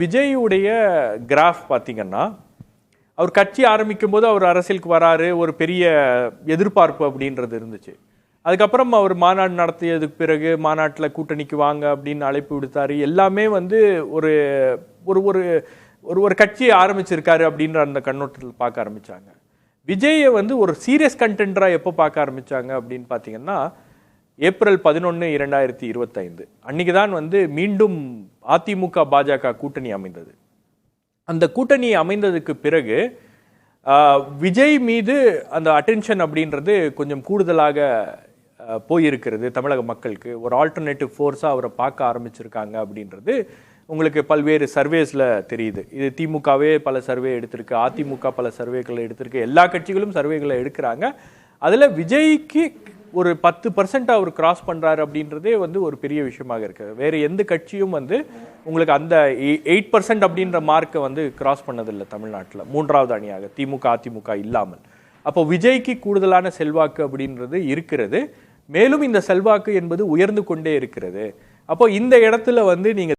விஜயுடைய கிராஃப் பார்த்தீங்கன்னா அவர் கட்சி ஆரம்பிக்கும் போது அவர் அரசியலுக்கு வராரு, ஒரு பெரிய எதிர்பார்ப்பு அப்படின்றது இருந்துச்சு. அதுக்கப்புறம் அவர் மாநாடு நடத்தியதுக்கு பிறகு மாநாட்டில் கூட்டணிக்கு வாங்க அப்படின்னு அழைப்பு விடுத்தாரு. எல்லாமே வந்து ஒரு ஒரு ஒரு ஒரு கட்சியை ஆரம்பிச்சிருக்காரு அப்படின்ற அந்த கண்ணோட்டத்தில் பார்க்க ஆரம்பிச்சாங்க. விஜயை வந்து ஒரு சீரியஸ் கண்டெண்டராக எப்போ பார்க்க ஆரம்பிச்சாங்க அப்படின்னு பார்த்தீங்கன்னா ஏப்ரல் 11, 2025 அன்னைக்கு தான் வந்து மீண்டும் அதிமுக பாஜக கூட்டணி அமைந்தது. அந்த கூட்டணி அமைந்ததுக்கு பிறகு விஜய் மீது அந்த அட்டென்ஷன் அப்படின்றது கொஞ்சம் கூடுதலாக போயிருக்கிறது. தமிழக மக்களுக்கு ஒரு ஆல்டர்னேட்டிவ் ஃபோர்ஸாக அவரை பார்க்க ஆரம்பிச்சிருக்காங்க அப்படின்றது உங்களுக்கு பல்வேறு சர்வேஸில் தெரியுது. இது திமுகவே பல சர்வே எடுத்திருக்கு, அதிமுக பல சர்வேக்களை எடுத்திருக்கு, எல்லா கட்சிகளும் சர்வேகளை எடுக்கிறாங்க. அதில் விஜய்க்கு ஒரு 10% அவர் கிராஸ் பண்ணுறாரு அப்படின்றதே வந்து ஒரு பெரிய விஷயமாக இருக்குது. வேறு எந்த கட்சியும் வந்து உங்களுக்கு அந்த 8% அப்படின்ற மார்க்கை வந்து கிராஸ் பண்ணதில்லை தமிழ்நாட்டில், மூன்றாவது அணியாக திமுக அதிமுக இல்லாமல். அப்போ விஜய்க்கு கூடுதலான செல்வாக்கு அப்படின்றது இருக்கிறது. மேலும் இந்த செல்வாக்கு என்பது உயர்ந்து கொண்டே இருக்கிறது. அப்போ இந்த இடத்துல வந்து நீங்கள்